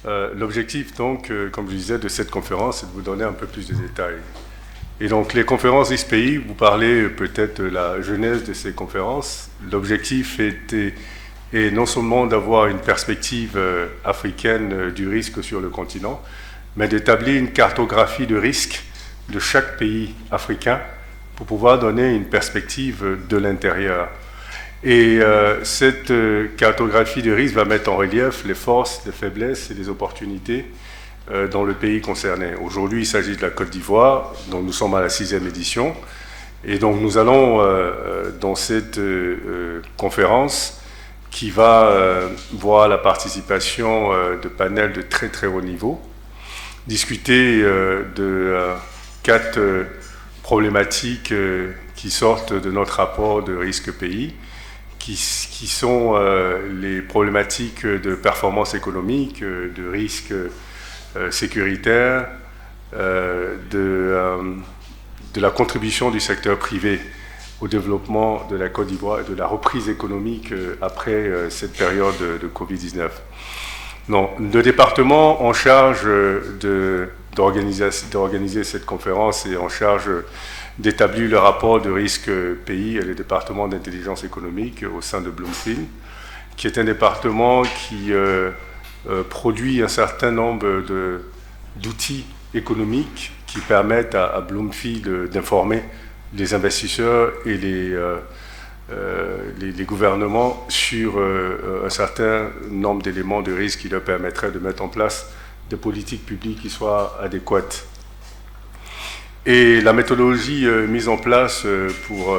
L'objectif, donc, comme je disais, de cette conférence, c'est de vous donner un peu plus de détails. Et donc, les conférences ISPI, vous parlez peut-être de la genèse de ces conférences. L'objectif est non seulement d'avoir une perspective africaine du risque sur le continent, mais d'établir une cartographie de risque de chaque pays africain pour pouvoir donner une perspective de l'intérieur. Et cette cartographie de risque va mettre en relief les forces, les faiblesses et les opportunités dans le pays concerné. Aujourd'hui, il s'agit de la Côte d'Ivoire, dont nous sommes à la 6e édition. Et donc nous allons, dans cette conférence, qui va voir la participation de panels de très très haut niveau, discuter de 4 problématiques qui sortent de notre rapport de risque pays, qui sont les problématiques de performance économique, de risque sécuritaire, de la contribution du secteur privé au développement de la Côte d'Ivoire et de la reprise économique après cette période de Covid-19. Non, le département en charge d'organiser cette conférence est en charge d'établir le rapport de risque pays et le département d'intelligence économique au sein de Bloomfield, qui est un département qui produit un certain nombre d'outils économiques qui permettent à Bloomfield d'informer les investisseurs et les gouvernements sur un certain nombre d'éléments de risque qui leur permettraient de mettre en place des politiques publiques qui soient adéquates. Et la méthodologie mise en place pour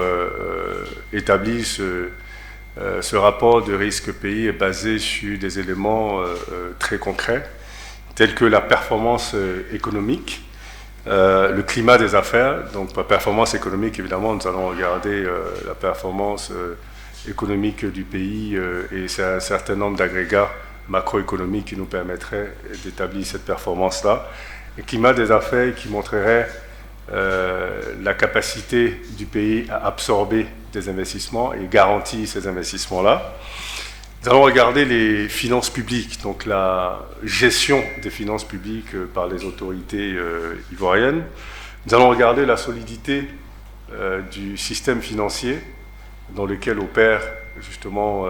établir ce rapport de risque pays est basée sur des éléments très concrets, tels que la performance économique, le climat des affaires. Donc, par performance économique, évidemment, nous allons regarder la performance économique du pays et c'est un certain nombre d'agrégats macroéconomiques qui nous permettraient d'établir cette performance-là. Le climat des affaires qui montrerait la capacité du pays à absorber des investissements et garantir ces investissements-là. Nous allons regarder les finances publiques, donc la gestion des finances publiques par les autorités ivoiriennes. Nous allons regarder la solidité du système financier dans lequel opèrent justement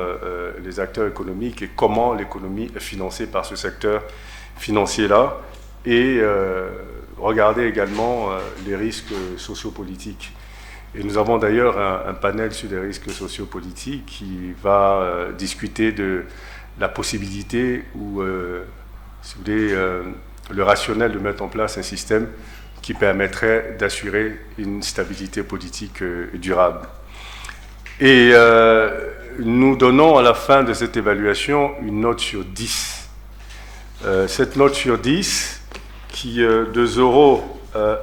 les acteurs économiques et comment l'économie est financée par ce secteur financier-là. Et regarder également les risques sociopolitiques. Et nous avons d'ailleurs un panel sur les risques sociopolitiques qui va discuter de la possibilité ou, si vous voulez, le rationnel de mettre en place un système qui permettrait d'assurer une stabilité politique durable. Et nous donnons à la fin de cette évaluation une note sur 10. Cette note sur 10, qui de 0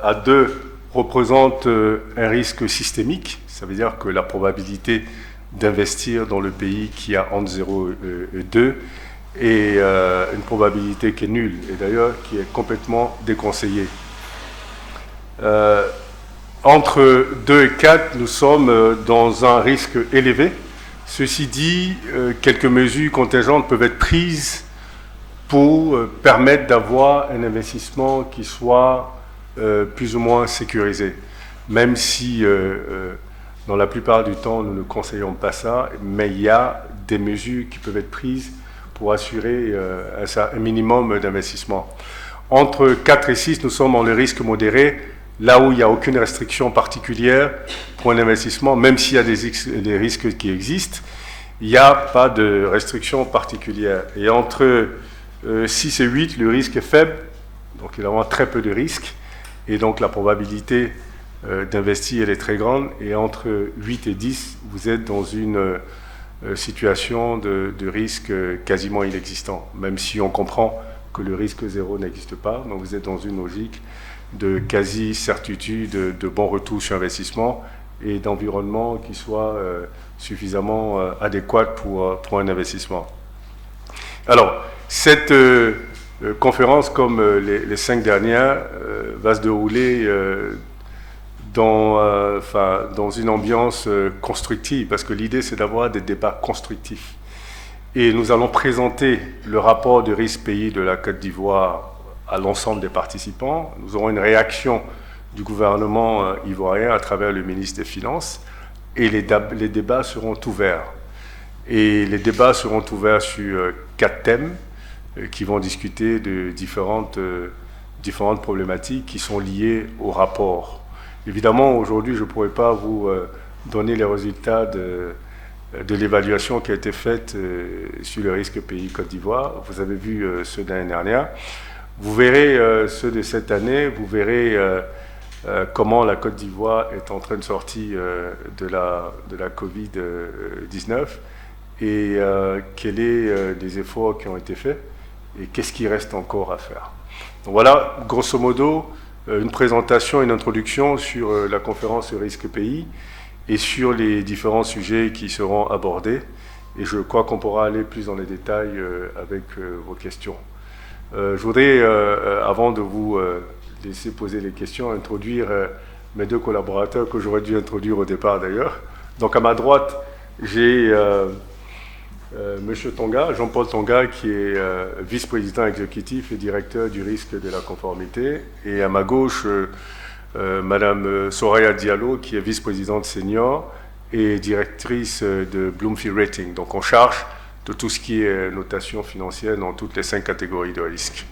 à 2 représente un risque systémique, ça veut dire que la probabilité d'investir dans le pays qui a entre 0 et 2 est une probabilité qui est nulle, et d'ailleurs qui est complètement déconseillée. Entre 2 et 4, nous sommes dans un risque élevé. Ceci dit, quelques mesures contingentes peuvent être prises pour permettre d'avoir un investissement qui soit plus ou moins sécurisé. Même si, dans la plupart du temps, nous ne conseillons pas ça, mais il y a des mesures qui peuvent être prises pour assurer un minimum d'investissement. Entre 4 et 6, nous sommes dans le risque modéré, là où il n'y a aucune restriction particulière pour un investissement, même s'il y a des risques qui existent, il n'y a pas de restriction particulière. Et entre 6 et 8, le risque est faible, donc il y a vraiment très peu de risques, et donc la probabilité d'investir elle est très grande, et entre 8 et 10, vous êtes dans une situation de risque quasiment inexistant, même si on comprend que le risque zéro n'existe pas, donc vous êtes dans une logique de quasi-certitude de bon retour sur investissement et d'environnement qui soit suffisamment adéquat pour un investissement. Alors, cette conférence, comme les 5 dernières, va se dérouler dans une ambiance constructive, parce que l'idée, c'est d'avoir des débats constructifs. Et nous allons présenter le rapport de risque pays de la Côte d'Ivoire à l'ensemble des participants. Nous aurons une réaction du gouvernement ivoirien à travers le ministre des Finances et les débats seront ouverts. Et les débats seront ouverts sur 4 thèmes qui vont discuter de différentes problématiques qui sont liées au rapport. Évidemment, aujourd'hui, je ne pourrais pas vous donner les résultats de l'évaluation qui a été faite sur le risque pays Côte d'Ivoire. Vous avez vu ceux de l'année dernière. Vous verrez ceux de cette année, vous verrez comment la Côte d'Ivoire est en train de sortir de la Covid-19 et quels sont les efforts qui ont été faits et qu'est-ce qui reste encore à faire. Donc voilà, grosso modo, une présentation, une introduction sur la conférence risque pays et sur les différents sujets qui seront abordés. Et je crois qu'on pourra aller plus dans les détails avec vos questions. Je voudrais, avant de vous laisser poser les questions, introduire mes 2 collaborateurs que j'aurais dû introduire au départ d'ailleurs. Donc à ma droite, j'ai Monsieur Tonga, Jean-Paul Tonga, qui est vice-président exécutif et directeur du risque de la conformité. Et à ma gauche, Madame Soraya Diallo, qui est vice-présidente senior et directrice de Bloomfield Rating. Donc on charge de tout ce qui est notation financière dans toutes les 5 catégories de risques.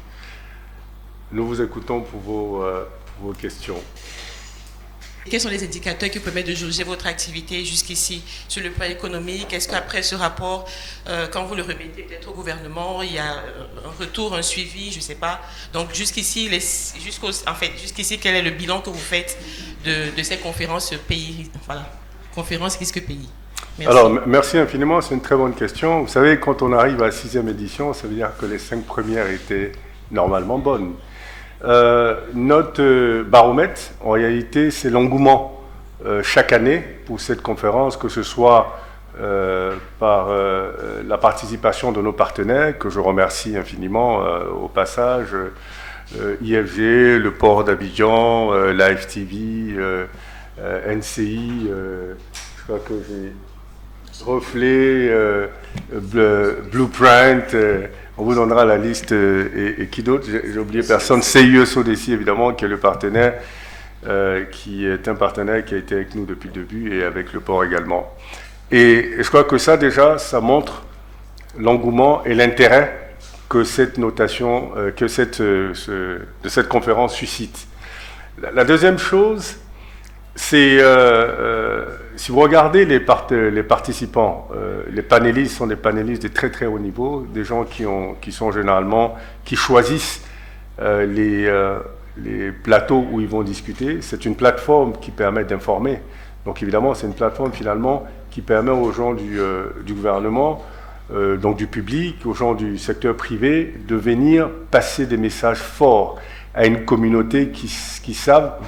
Nous vous écoutons pour vos questions. Quels sont les indicateurs qui permettent de jauger votre activité jusqu'ici sur le plan économique? Est-ce qu'après ce rapport, quand vous le remettez peut-être au gouvernement, il y a un retour, un suivi, je ne sais pas. Donc jusqu'ici, quel est le bilan que vous faites de ces conférences pays, voilà, conférences risque pays? Merci. Alors, merci infiniment, c'est une très bonne question. Vous savez, quand on arrive à la 6e édition, ça veut dire que les 5 premières étaient normalement bonnes. Notre baromètre, en réalité, c'est l'engouement chaque année pour cette conférence, que ce soit par la participation de nos partenaires, que je remercie infiniment au passage, IFG, le port d'Abidjan, la FTV, NCI, je crois que j'ai Reflet, Blueprint, on vous donnera la liste et qui d'autre, j'ai oublié personne, CIE Sodeci évidemment, qui est le partenaire, qui est un partenaire qui a été avec nous depuis le début et avec le port également. Et je crois que ça déjà, ça montre l'engouement et l'intérêt que cette notation, de cette conférence suscite. La deuxième chose, c'est, si vous regardez les participants, les panélistes sont des panélistes de très très haut niveau, des gens qui choisissent les plateaux où ils vont discuter. C'est une plateforme qui permet d'informer. Donc évidemment, c'est une plateforme finalement qui permet aux gens du gouvernement, donc du public, aux gens du secteur privé, de venir passer des messages forts à une communauté qui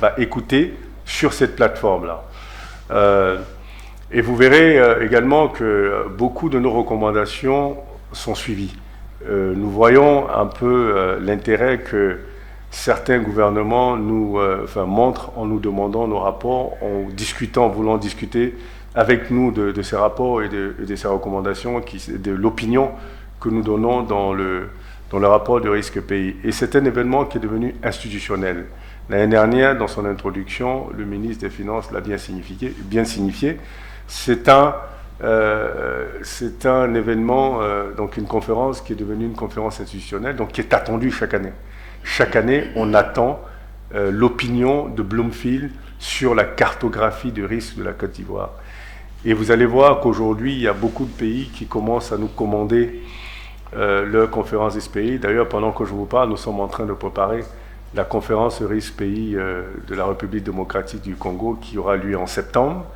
va écouter sur cette plateforme-là. Et vous verrez également que beaucoup de nos recommandations sont suivies. Nous voyons un peu l'intérêt que certains gouvernements montrent en nous demandant nos rapports, en voulant discuter avec nous de ces rapports et de ces recommandations, de l'opinion que nous donnons dans le rapport de risque pays. Et c'est un événement qui est devenu institutionnel. L'année dernière, dans son introduction, le ministre des Finances l'a bien signifié. C'est un événement, donc une conférence qui est devenue une conférence institutionnelle, donc qui est attendue chaque année. Chaque année, on attend l'opinion de Bloomfield sur la cartographie du risque de la Côte d'Ivoire. Et vous allez voir qu'aujourd'hui, il y a beaucoup de pays qui commencent à nous commander leur conférence des pays. D'ailleurs, pendant que je vous parle, nous sommes en train de préparer la conférence risque pays de la République démocratique du Congo qui aura lieu en septembre.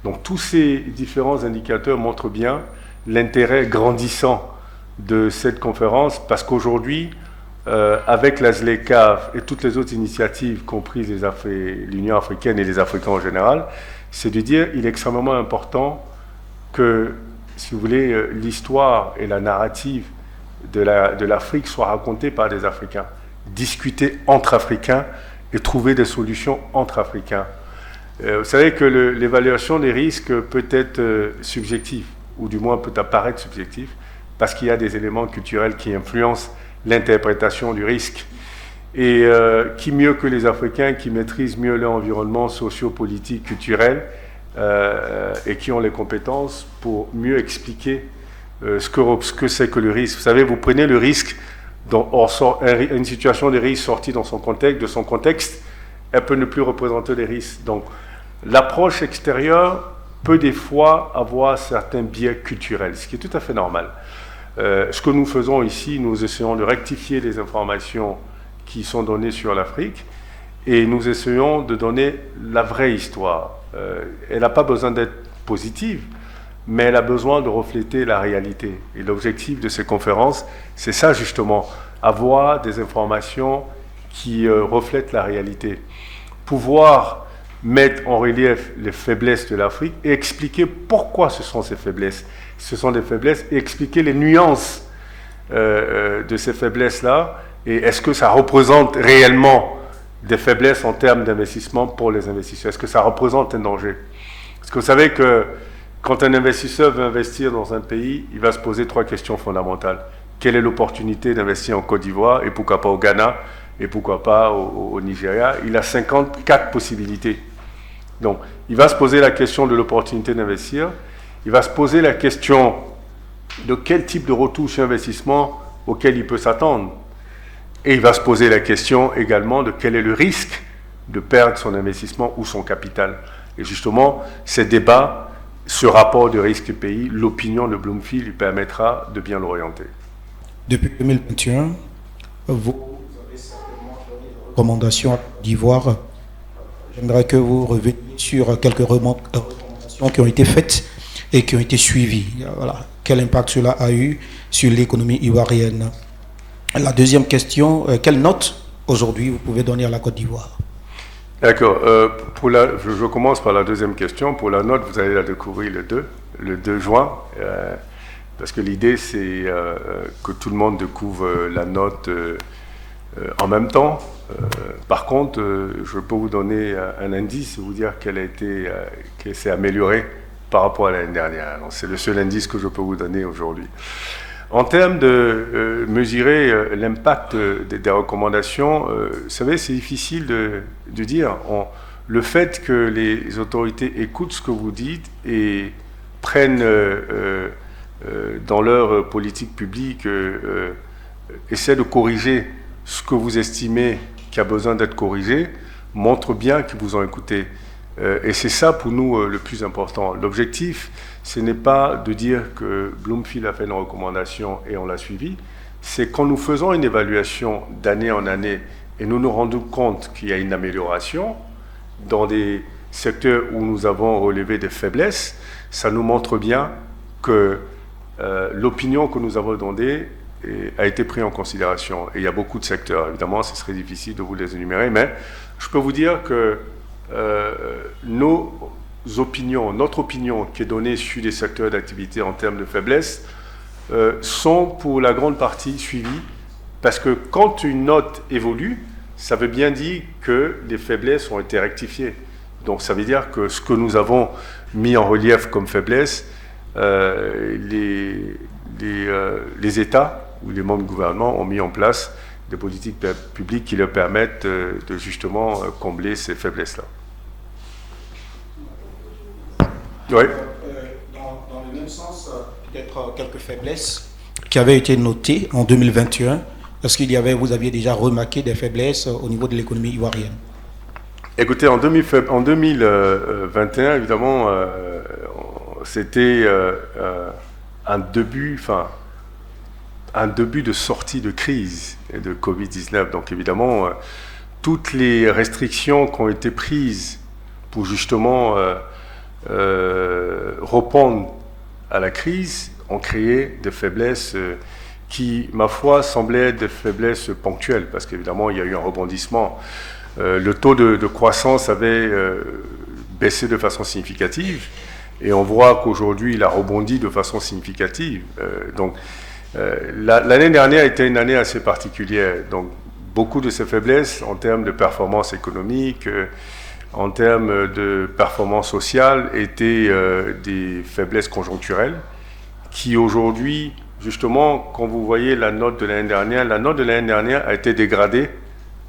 Donc tous ces différents indicateurs montrent bien l'intérêt grandissant de cette conférence parce qu'aujourd'hui, avec la ZLECAf et toutes les autres initiatives, compris l'Union africaine et les Africains en général, c'est de dire qu'il est extrêmement important que, si vous voulez, l'histoire et la narrative de l'Afrique soient racontées par des Africains. Discuter entre Africains et trouver des solutions entre Africains. Vous savez que l'évaluation des risques peut être subjective, ou du moins peut apparaître subjective, parce qu'il y a des éléments culturels qui influencent l'interprétation du risque. Et qui mieux que les Africains qui maîtrisent mieux leur environnement socio-politique, culturel, et qui ont les compétences pour mieux expliquer ce que c'est que le risque. Vous savez, vous prenez le risque, une situation de risque sortie de son contexte, elle peut ne plus représenter les risques. Donc, l'approche extérieure peut des fois avoir certains biais culturels, ce qui est tout à fait normal. Ce que nous faisons ici, nous essayons de rectifier les informations qui sont données sur l'Afrique et nous essayons de donner la vraie histoire. Elle n'a pas besoin d'être positive, mais elle a besoin de refléter la réalité. Et l'objectif de ces conférences, c'est ça justement, avoir des informations qui reflètent la réalité. Pouvoir mettre en relief les faiblesses de l'Afrique et expliquer pourquoi ce sont ces faiblesses. Ce sont des faiblesses et expliquer les nuances de ces faiblesses-là et est-ce que ça représente réellement des faiblesses en termes d'investissement pour les investisseurs. Est-ce que ça représente un danger? Parce que vous savez que quand un investisseur veut investir dans un pays, il va se poser 3 questions fondamentales. Quelle est l'opportunité d'investir en Côte d'Ivoire et pourquoi pas au Ghana et pourquoi pas au Nigeria? Il a 54 possibilités. Donc, il va se poser la question de l'opportunité d'investir. Il va se poser la question de quel type de retour sur investissement auquel il peut s'attendre. Et il va se poser la question également de quel est le risque de perdre son investissement ou son capital. Et justement, ces débats, ce rapport de risque pays, l'opinion de Bloomfield lui permettra de bien l'orienter. Depuis 2021, vous avez certainement donné des recommandations à Côte d'Ivoire. J'aimerais que vous reveniez sur quelques recommandations qui ont été faites et qui ont été suivies. Voilà. Quel impact cela a eu sur l'économie ivoirienne? La deuxième question, quelle note aujourd'hui vous pouvez donner à la Côte d'Ivoire? D'accord. Je commence par la deuxième question. Pour la note, vous allez la découvrir le 2 juin, parce que l'idée, c'est que tout le monde découvre la note en même temps. Par contre, je peux vous donner un indice et vous dire qu'elle s'est améliorée par rapport à l'année dernière. C'est le seul indice que je peux vous donner aujourd'hui. En termes de mesurer l'impact des recommandations, vous savez, c'est difficile de dire. Le fait que les autorités écoutent ce que vous dites et prennent dans leur politique publique, essaient de corriger ce que vous estimez qui a besoin d'être corrigé, montre bien qu'ils vous ont écouté. Et c'est ça pour nous le plus important. L'objectif, ce n'est pas de dire que Bloomfield a fait une recommandation et on l'a suivie, c'est quand nous faisons une évaluation d'année en année et nous nous rendons compte qu'il y a une amélioration dans des secteurs où nous avons relevé des faiblesses, ça nous montre bien que l'opinion que nous avons donnée a été prise en considération. Et il y a beaucoup de secteurs, évidemment, ce serait difficile de vous les énumérer, mais je peux vous dire que notre opinion qui est donnée sur les secteurs d'activité en termes de faiblesse sont pour la grande partie suivies parce que quand une note évolue, ça veut bien dire que les faiblesses ont été rectifiées. Donc ça veut dire que ce que nous avons mis en relief comme faiblesse, les États ou les membres du gouvernement ont mis en place des politiques publiques qui leur permettent de justement combler ces faiblesses-là. Oui. Dans le même sens, peut-être quelques faiblesses qui avaient été notées en 2021. Est-ce vous aviez déjà remarqué des faiblesses au niveau de l'économie ivoirienne? Écoutez, en 2021, évidemment, c'était un début de sortie de crise de Covid-19. Donc évidemment, toutes les restrictions qui ont été prises pour justement répondre à la crise ont créé des faiblesses qui, ma foi, semblaient être des faiblesses ponctuelles, parce qu'évidemment, il y a eu un rebondissement. Le taux de croissance avait baissé de façon significative, et on voit qu'aujourd'hui, il a rebondi de façon significative. Donc, l'année dernière était une année assez particulière. Donc, beaucoup de ces faiblesses, en termes de performance économique, en termes de performance sociale, étaient des faiblesses conjoncturelles qui, aujourd'hui, justement, quand vous voyez la note de l'année dernière a été dégradée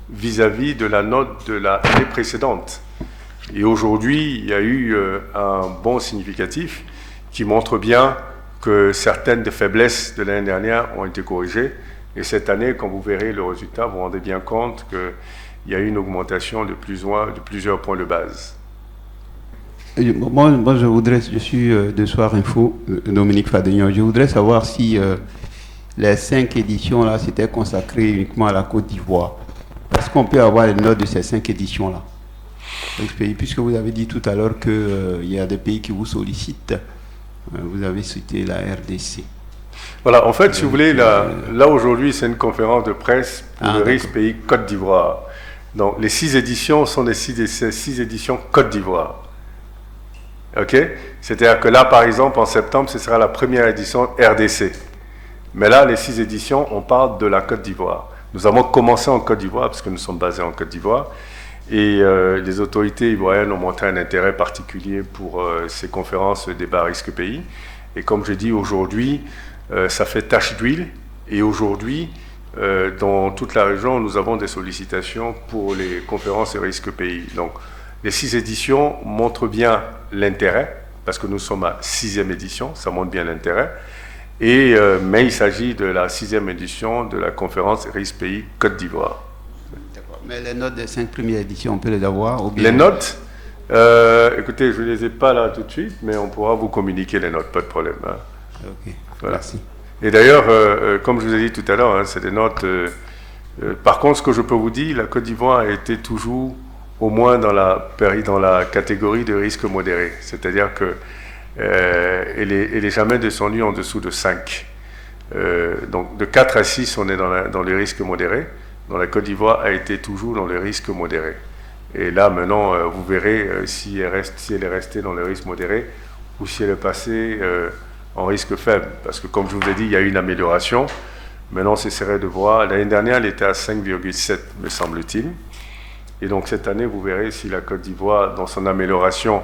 vis-à-vis de la note de l'année précédente. Et aujourd'hui, il y a eu un bond significatif qui montre bien que certaines des faiblesses de l'année dernière ont été corrigées. Et cette année, quand vous verrez le résultat, vous vous rendez bien compte qu'il y a eu une augmentation de plusieurs points de base. Moi, je suis de Soir Info, Dominique Fadegnon. Je voudrais savoir si les 5 éditions là s'étaient consacrées uniquement à la Côte d'Ivoire. Est-ce qu'on peut avoir les notes de ces 5 éditions là? Puisque vous avez dit tout à l'heure qu'il y a des pays qui vous sollicitent. Vous avez cité la RDC. Voilà, en fait, si vous voulez, là aujourd'hui, c'est une conférence de presse pour le risque pays Côte d'Ivoire. Donc, les 6 éditions sont les 6 éditions Côte d'Ivoire. OK? C'est-à-dire que là, par exemple, en septembre, ce sera la première édition RDC. Mais là, les 6 éditions, on parle de la Côte d'Ivoire. Nous avons commencé en Côte d'Ivoire, parce que nous sommes basés en Côte d'Ivoire, et les autorités ivoiriennes ont montré un intérêt particulier pour ces conférences débat risque pays. Et comme je dis, aujourd'hui, ça fait tache d'huile, et aujourd'hui, dans toute la région, nous avons des sollicitations pour les conférences et risques pays. Donc, les 6 éditions montrent bien l'intérêt, parce que nous sommes à 6e édition, ça montre bien l'intérêt. Mais il s'agit de la 6e édition de la conférence risque pays Côte d'Ivoire. D'accord. Mais les notes des 5 premières éditions, on peut les avoir ou bien... Les notes, écoutez, je ne les ai pas là tout de suite, mais on pourra vous communiquer les notes, pas de problème. Hein. Ok, voilà. Merci. Et d'ailleurs, comme je vous ai dit tout à l'heure, hein, c'est des notes... par contre, ce que je peux vous dire, la Côte d'Ivoire a été toujours au moins dans la catégorie de risque modéré. C'est-à-dire qu'elle n'est jamais descendue en dessous de 5. Donc de 4 à 6, on est dans les risques modérés. Donc la Côte d'Ivoire a été toujours dans les risques modérés. Et là, maintenant, vous verrez si elle est restée dans les risques modérés ou si elle est passée en risque faible. Parce que comme je vous ai dit, il y a eu une amélioration. Maintenant, ce serait de voir. L'année dernière, elle était à 5,7, me semble-t-il. Et donc cette année, vous verrez si la Côte d'Ivoire, dans son amélioration,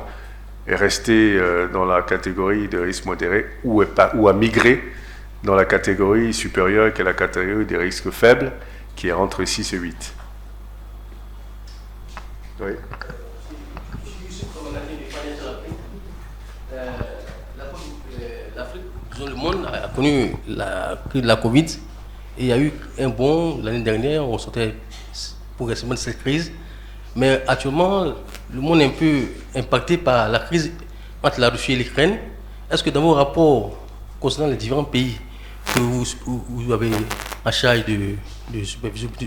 est restée dans la catégorie de risque modéré ou a migré dans la catégorie supérieure qui est la catégorie des risques faibles, qui est entre 6 et 8. Oui. L'Afrique, le monde a connu la crise de la Covid et il y a eu un bond l'année dernière, on sortait progressivement de cette crise. Mais actuellement, le monde est un peu impacté par la crise entre la Russie et l'Ukraine. Est-ce que dans vos rapports concernant les différents pays que vous avez en charge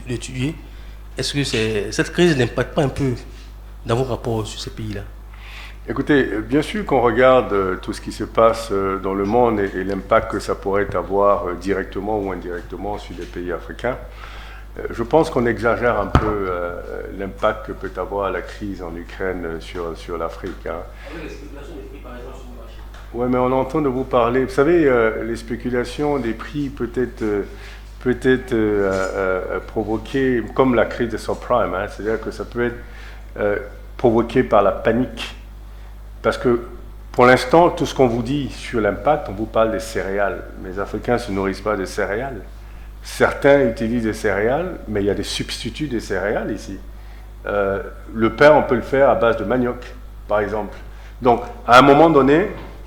d'étudier, est-ce que cette crise n'impacte pas un peu dans vos rapports sur ces pays-là? Écoutez, bien sûr qu'on regarde tout ce qui se passe dans le monde et l'impact que ça pourrait avoir directement ou indirectement sur les pays africains. Je pense qu'on exagère un peu l'impact que peut avoir la crise en Ukraine sur l'Afrique. Hein. Les spéculations des prix, par exemple, sur le marché. Oui, mais on entend de vous parler. Vous savez, les spéculations des prix peut-être provoquées, comme la crise des subprimes, hein, c'est-à-dire que ça peut être provoqué par la panique. Parce que pour l'instant, tout ce qu'on vous dit sur l'impact, on vous parle des céréales. Mais les Africains ne se nourrissent pas de céréales. Certains utilisent des céréales, mais il y a des substituts des céréales ici. Le pain, on peut le faire à base de manioc, par exemple. Donc, à un moment donné,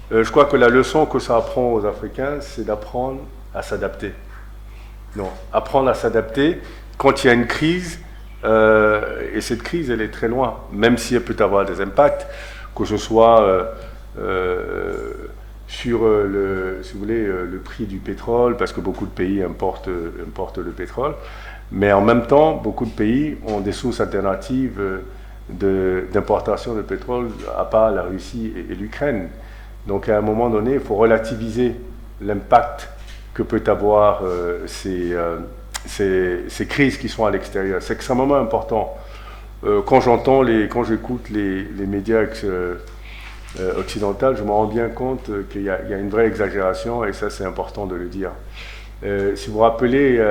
je crois que la leçon que ça apprend aux Africains, c'est d'apprendre à s'adapter. Non, apprendre à s'adapter quand il y a une crise, et cette crise, elle est très loin, même si elle peut avoir des impacts, que ce soit sur si vous voulez, le prix du pétrole, parce que beaucoup de pays importent le pétrole, mais en même temps, beaucoup de pays ont des sources alternatives d'importation de pétrole, à part la Russie et l'Ukraine. Donc à un moment donné, il faut relativiser l'impact que peut avoir ces crises qui sont à l'extérieur. C'est extrêmement important. Quand j'écoute les médias occidentaux, je me rends bien compte qu'il y a une vraie exagération, et ça c'est important de le dire. Si vous vous rappelez,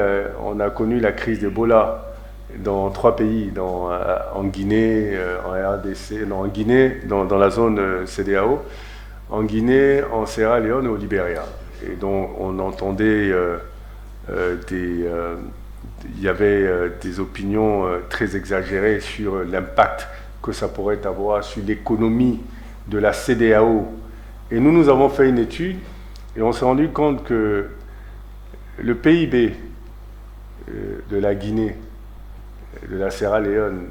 on a connu la crise d'Ebola dans 3 pays, en Guinée, en RDC, en Guinée, dans la zone CEDEAO, en Guinée, en Sierra Leone et au Libéria. et dont on entendait il y avait des opinions très exagérées sur l'impact que ça pourrait avoir sur l'économie de la CEDEAO. Et nous avons fait une étude et on s'est rendu compte que le PIB de la Guinée, de la Sierra Leone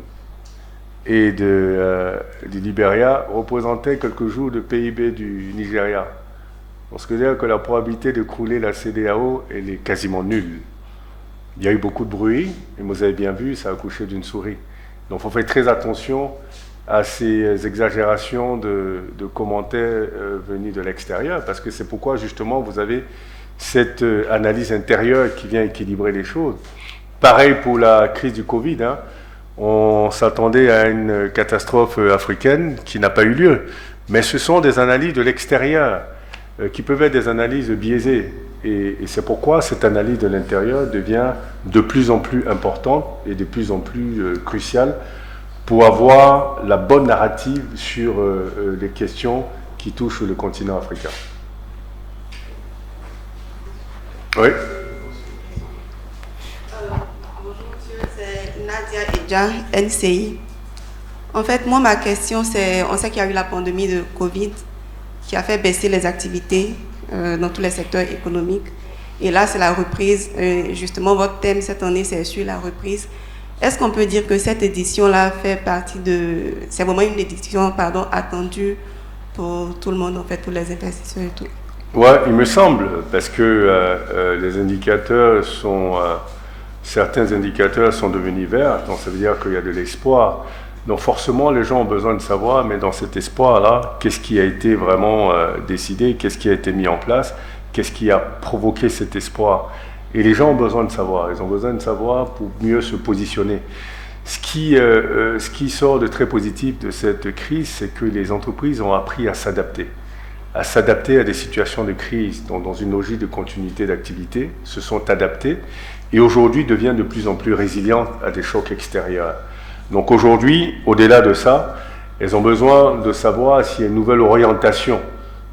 et du Libéria représentait quelques jours de PIB du Nigeria. On se dire que la probabilité de crouler la CEDEAO, elle est quasiment nulle. Il y a eu beaucoup de bruit, et vous avez bien vu, ça a accouché d'une souris. Donc il faut faire très attention à ces exagérations de commentaires venus de l'extérieur, parce que c'est pourquoi justement vous avez cette analyse intérieure qui vient équilibrer les choses. Pareil pour la crise du Covid, hein. On s'attendait à une catastrophe africaine qui n'a pas eu lieu, mais ce sont des analyses de l'extérieur qui peuvent être des analyses biaisées. Et c'est pourquoi cette analyse de l'intérieur devient de plus en plus importante et de plus en plus cruciale pour avoir la bonne narrative sur les questions qui touchent le continent africain. Oui. Bonjour monsieur, c'est Nadia Edja, NCI. En fait, moi ma question c'est, on sait qu'il y a eu la pandémie de Covid qui a fait baisser les activités dans tous les secteurs économiques. Et là, c'est la reprise. Justement, votre thème cette année, c'est sur la reprise. Est-ce qu'on peut dire que cette édition-là fait partie de... C'est vraiment une édition, attendue pour tout le monde, en fait, pour les investisseurs et tout? Ouais, il me semble, parce que les indicateurs sont... certains indicateurs sont devenus verts, donc ça veut dire qu'il y a de l'espoir. Donc forcément, les gens ont besoin de savoir, mais dans cet espoir-là, qu'est-ce qui a été vraiment décidé, qu'est-ce qui a été mis en place, qu'est-ce qui a provoqué cet espoir. Et les gens ont besoin de savoir, ils ont besoin de savoir pour mieux se positionner. Ce qui sort de très positif de cette crise, c'est que les entreprises ont appris à s'adapter à des situations de crise, donc dans une logique de continuité d'activité, se sont adaptées et aujourd'hui deviennent de plus en plus résilientes à des chocs extérieurs. Donc aujourd'hui, au-delà de ça, elles ont besoin de savoir s'il y a une nouvelle orientation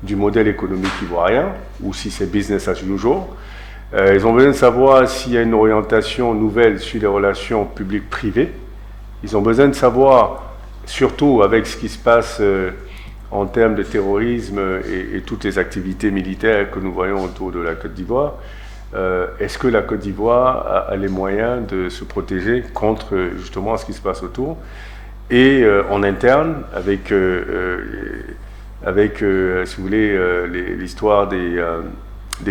du modèle économique ivoirien ou si c'est business as usual. Ils ont besoin de savoir s'il y a une orientation nouvelle sur les relations publiques-privées. Ils ont besoin de savoir, surtout avec ce qui se passe en termes de terrorisme et toutes les activités militaires que nous voyons autour de la Côte d'Ivoire, est-ce que la Côte d'Ivoire a les moyens de se protéger contre justement ce qui se passe autour et en interne avec si vous voulez l'histoire des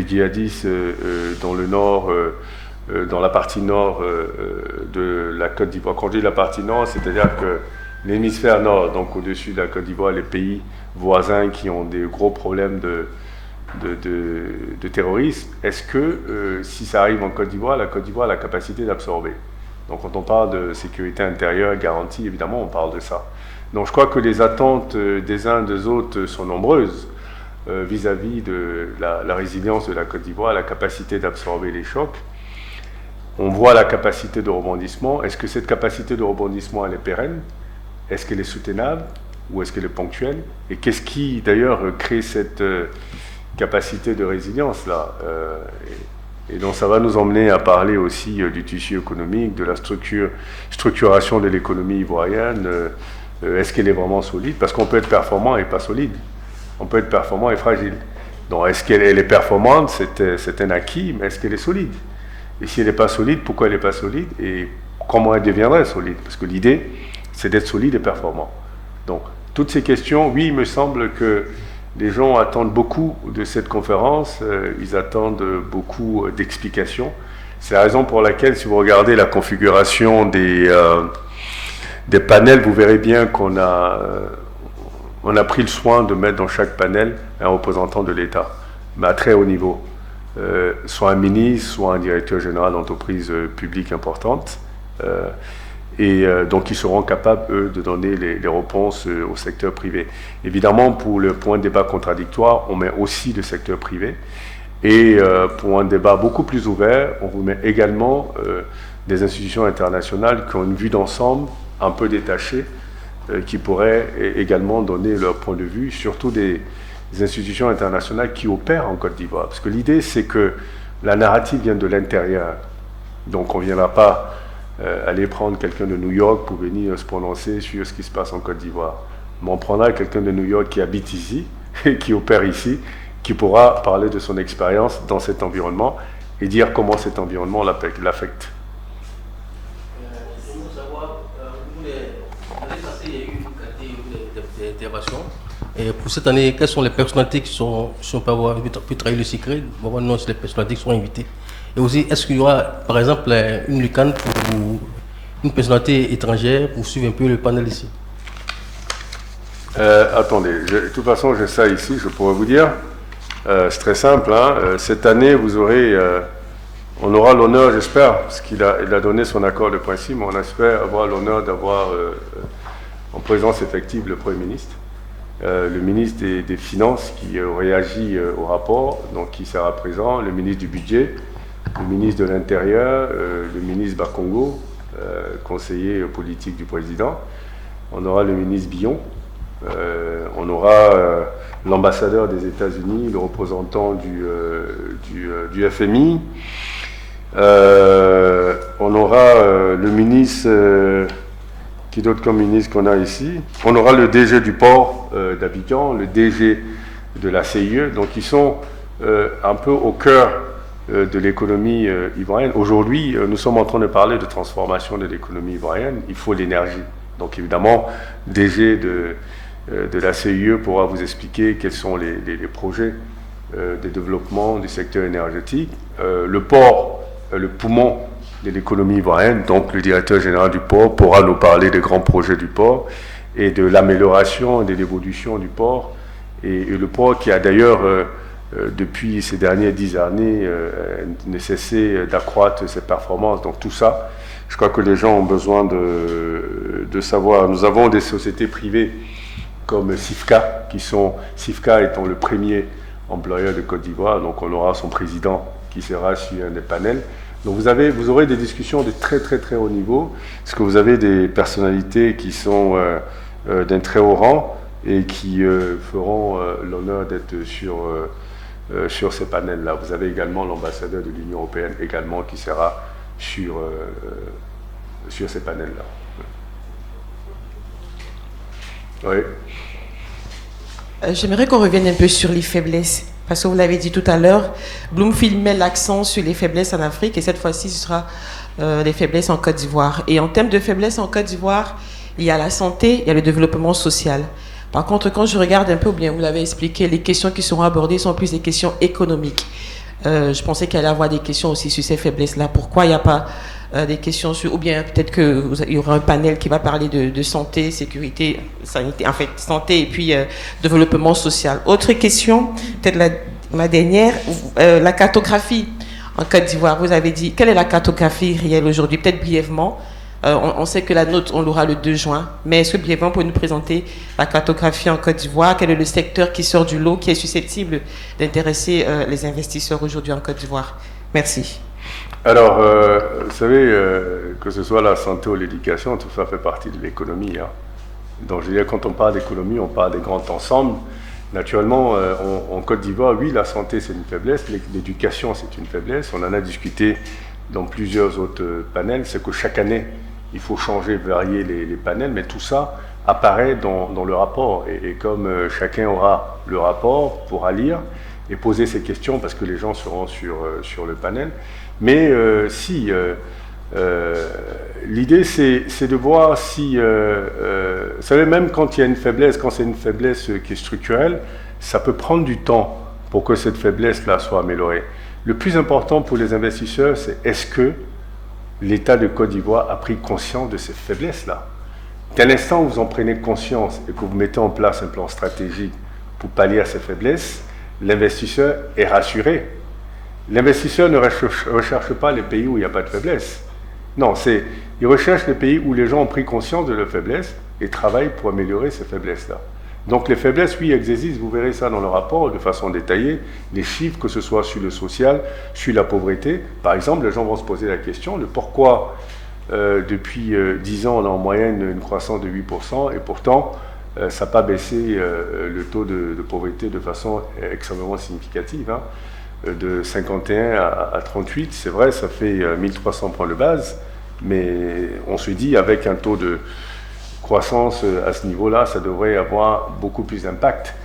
djihadistes dans le nord, dans la partie nord de la Côte d'Ivoire. Quand je dis la partie nord, c'est-à-dire que l'hémisphère nord, donc au-dessus de la Côte d'Ivoire, les pays voisins qui ont des gros problèmes de terrorisme, est-ce que si ça arrive en Côte d'Ivoire, la Côte d'Ivoire a la capacité d'absorber? Donc quand on parle de sécurité intérieure garantie, évidemment, on parle de ça. Donc je crois que les attentes des uns des autres sont nombreuses vis-à-vis de la résilience de la Côte d'Ivoire, la capacité d'absorber les chocs. On voit la capacité de rebondissement. Est-ce que cette capacité de rebondissement, elle est pérenne? Est-ce qu'elle est soutenable ou est-ce qu'elle est ponctuelle? Et qu'est-ce qui, d'ailleurs, crée cette capacité de résilience-là et donc, ça va nous emmener à parler aussi du tissu économique, de la structuration de l'économie ivoirienne. Est-ce qu'elle est vraiment solide? Parce qu'on peut être performant et pas solide. On peut être performant et fragile. Donc, est-ce qu'elle est performante? C'est un acquis, mais est-ce qu'elle est solide? Et si elle n'est pas solide, pourquoi elle n'est pas solide? Et comment elle deviendrait solide? Parce que l'idée, c'est d'être solide et performant. Donc, toutes ces questions, oui, il me semble que les gens attendent beaucoup de cette conférence, ils attendent beaucoup d'explications. C'est la raison pour laquelle, si vous regardez la configuration des panels, vous verrez bien qu'on a pris le soin de mettre dans chaque panel un représentant de l'État, mais à très haut niveau. Soit un ministre, soit un directeur général d'entreprise publique importante. Donc, ils seront capables, eux, de donner les réponses au secteur privé. Évidemment, pour le point de débat contradictoire, on met aussi le secteur privé. Et pour un débat beaucoup plus ouvert, on vous met également des institutions internationales qui ont une vue d'ensemble un peu détachée, qui pourraient également donner leur point de vue, surtout des institutions internationales qui opèrent en Côte d'Ivoire. Parce que l'idée, c'est que la narrative vient de l'intérieur. Donc on ne viendra pas aller prendre quelqu'un de New York pour venir se prononcer sur ce qui se passe en Côte d'Ivoire. Mais on prendra quelqu'un de New York qui habite ici, et qui opère ici, qui pourra parler de son expérience dans cet environnement et dire comment cet environnement l'affecte. Et pour cette année, quelles sont les personnalités qui sont, si on peut avoir pu trahir le secret, on va voir non, c'est les personnalités qui sont invitées. Et aussi, est-ce qu'il y aura, par exemple, une lucane pour une personnalité étrangère pour suivre un peu le panel ici? Attendez, de toute façon, j'ai ça ici, je pourrais vous dire. C'est très simple, hein. Cette année, vous aurez, on aura l'honneur, j'espère, parce qu'il a donné son accord de principe, mais on espère avoir l'honneur d'avoir en présence effective le Premier ministre, le ministre des Finances qui réagit au rapport, donc qui sera présent, le ministre du Budget, le ministre de l'Intérieur, le ministre Bakongo, conseiller politique du président. On aura le ministre Billon, on aura l'ambassadeur des États-Unis, le représentant du FMI, on aura le ministre, qui d'autre comme ministre qu'on a ici, on aura le DG du port d'Abidjan, le DG de la CIE, donc ils sont un peu au cœur de l'économie ivoirienne. Aujourd'hui, nous sommes en train de parler de transformation de l'économie ivoirienne, il faut l'énergie. Donc évidemment, DG de la CIE pourra vous expliquer quels sont les projets de développement du secteur énergétique. Le port, le poumon de l'économie ivoirienne, donc le directeur général du port pourra nous parler des grands projets du port et de l'amélioration et de l'évolution du port. Et le port qui a d'ailleurs, depuis ces dernières 10 années, ne cessé d'accroître ses performances. Donc tout ça, je crois que les gens ont besoin de savoir. Nous avons des sociétés privées comme SIFCA, SIFCA étant le premier employeur de Côte d'Ivoire, donc on aura son président qui sera sur un des panels. Donc vous aurez des discussions de très très très haut niveau, parce que vous avez des personnalités qui sont d'un très haut rang et qui feront l'honneur d'être sur ces panels-là. Vous avez également l'ambassadeur de l'Union européenne également qui sera sur ces panels-là. Oui. J'aimerais qu'on revienne un peu sur les faiblesses. Parce que vous l'avez dit tout à l'heure, Bloomfield met l'accent sur les faiblesses en Afrique et cette fois-ci, ce sera les faiblesses en Côte d'Ivoire. Et en termes de faiblesses en Côte d'Ivoire, il y a la santé, il y a le développement social. Par contre, quand je regarde un peu, ou bien vous l'avez expliqué, les questions qui seront abordées sont plus des questions économiques. Je pensais qu'il allait y avoir des questions aussi sur ces faiblesses-là. Pourquoi il n'y a pas des questions sur, ou bien peut-être qu'il y aura un panel qui va parler de santé, sécurité, sanité, en fait, santé et puis développement social. Autre question, peut-être ma dernière, la cartographie en Côte d'Ivoire. Vous avez dit, quelle est la cartographie réelle aujourd'hui? Peut-être brièvement. On sait que la note, on l'aura le 2 juin, mais est-ce que brièvement, vous pouvez nous présenter la cartographie en Côte d'Ivoire? Quel est le secteur qui sort du lot, qui est susceptible d'intéresser les investisseurs aujourd'hui en Côte d'Ivoire? Merci. Alors, vous savez, que ce soit la santé ou l'éducation, tout ça fait partie de l'économie. Hein. Donc, je veux dire, quand on parle d'économie, on parle des grands ensembles. Naturellement, en Côte d'Ivoire, oui, la santé, c'est une faiblesse, l'éducation, c'est une faiblesse. On en a discuté dans plusieurs autres panels. C'est que chaque année, il faut changer, varier les panels, mais tout ça apparaît dans le rapport. Et comme chacun aura le rapport, pourra lire et poser ses questions, parce que les gens seront sur le panel. Mais l'idée, c'est de voir si... vous savez, même quand il y a une faiblesse, quand c'est une faiblesse qui est structurelle, ça peut prendre du temps pour que cette faiblesse-là soit améliorée. Le plus important pour les investisseurs, c'est est-ce que l'État de Côte d'Ivoire a pris conscience de ces faiblesses-là? Dès l'instant où vous en prenez conscience et que vous mettez en place un plan stratégique pour pallier à ces faiblesses, l'investisseur est rassuré. L'investisseur ne recherche pas les pays où il n'y a pas de faiblesse. Non, il recherche les pays où les gens ont pris conscience de leurs faiblesses et travaillent pour améliorer ces faiblesses-là. Donc les faiblesses, oui, existent, vous verrez ça dans le rapport de façon détaillée, les chiffres, que ce soit sur le social, sur la pauvreté. Par exemple, les gens vont se poser la question de pourquoi depuis 10 ans, on a en moyenne une croissance de 8%, et pourtant, ça n'a pas baissé le taux de pauvreté de façon extrêmement significative. Hein. De 51 à 38, c'est vrai, ça fait 1300 points de base, mais on se dit avec un taux de croissance à ce niveau-là, ça devrait avoir beaucoup plus d'impact.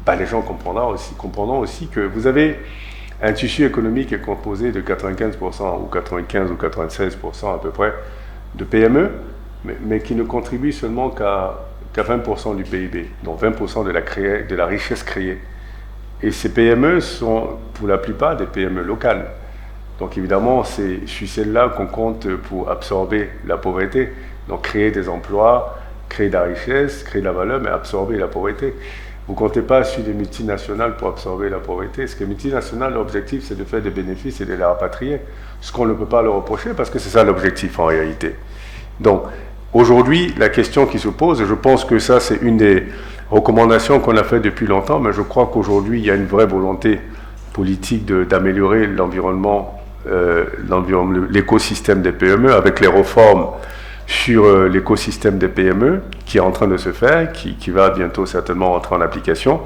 Bah, les gens comprendront aussi que vous avez un tissu économique qui est composé de 95% ou 95 ou 96% à peu près de PME, mais qui ne contribue seulement qu'à 20% du PIB, donc 20% de la richesse créée. Et ces PME sont pour la plupart des PME locales. Donc évidemment, c'est sur celles-là qu'on compte pour absorber la pauvreté. Donc créer des emplois, créer de la richesse, créer de la valeur, mais absorber la pauvreté. Vous ne comptez pas sur les multinationales pour absorber la pauvreté. Ce que les multinationales, l'objectif, c'est de faire des bénéfices et de les rapatrier. Ce qu'on ne peut pas leur reprocher, parce que c'est ça l'objectif en réalité. Donc aujourd'hui, la question qui se pose, et je pense que ça c'est une des recommandations qu'on a faites depuis longtemps, mais je crois qu'aujourd'hui, il y a une vraie volonté politique d'améliorer l'environnement, l'écosystème des PME, avec les réformes sur l'écosystème des PME qui est en train de se faire, qui va bientôt certainement entrer en application.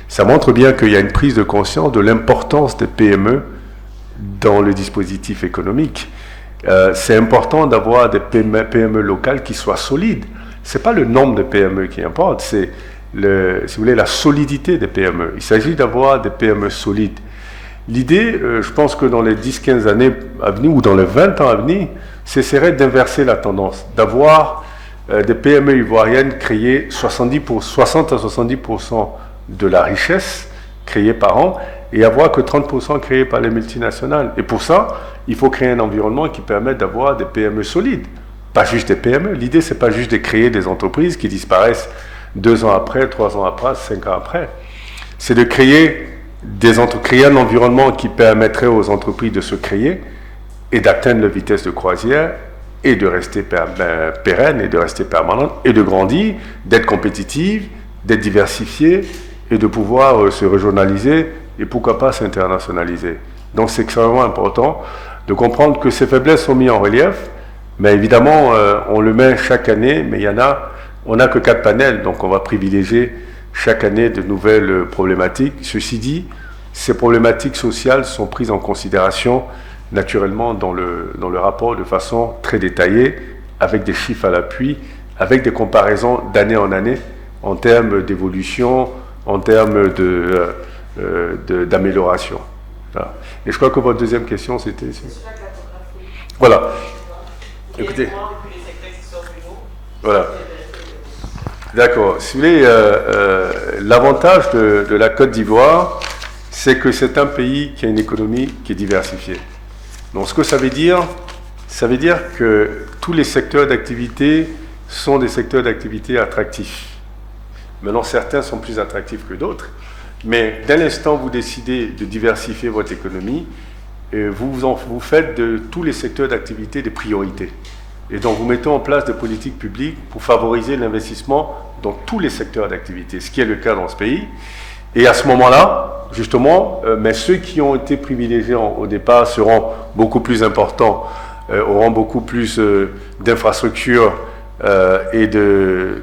Ça montre bien qu'il y a une prise de conscience de l'importance des PME dans le dispositif économique. C'est important d'avoir des PME locales qui soient solides. Ce n'est pas le nombre de PME qui importe, c'est si vous voulez, la solidité des PME. Il s'agit d'avoir des PME solides. L'idée, je pense que dans les 10-15 années à venir, ou dans les 20 ans à venir, ce serait d'inverser la tendance, d'avoir des PME ivoiriennes créer 60 à 70% de la richesse créée par an, et avoir que 30% créés par les multinationales. Et pour ça, il faut créer un environnement qui permette d'avoir des PME solides, pas juste des PME. L'idée, c'est pas juste de créer des entreprises qui disparaissent 2 ans après, 3 ans après, 5 ans après. C'est de créer un environnement qui permettrait aux entreprises de se créer et d'atteindre la vitesse de croisière et de rester pérenne et de rester permanente et de grandir, d'être compétitive, d'être diversifiée et de pouvoir se régionaliser et pourquoi pas s'internationaliser. Donc c'est extrêmement important de comprendre que ces faiblesses sont mises en relief, mais évidemment on le met chaque année, mais on n'a que 4 panels, donc on va privilégier chaque année de nouvelles problématiques. Ceci dit, ces problématiques sociales sont prises en considération naturellement dans le rapport de façon très détaillée, avec des chiffres à l'appui, avec des comparaisons d'année en année en termes d'évolution, en termes d'amélioration. Voilà. Et je crois que votre deuxième question, c'était... Voilà. Écoutez. Voilà. D'accord. Si vous voulez, l'avantage de la Côte d'Ivoire, c'est que c'est un pays qui a une économie qui est diversifiée. Donc ce que ça veut dire que tous les secteurs d'activité sont des secteurs d'activité attractifs. Maintenant, certains sont plus attractifs que d'autres, mais dès l'instant où vous décidez de diversifier votre économie, vous faites de tous les secteurs d'activité des priorités. Et donc, vous mettez en place des politiques publiques pour favoriser l'investissement dans tous les secteurs d'activité, ce qui est le cas dans ce pays. Et à ce moment-là, justement, mais ceux qui ont été privilégiés au départ seront beaucoup plus importants, auront beaucoup plus d'infrastructures et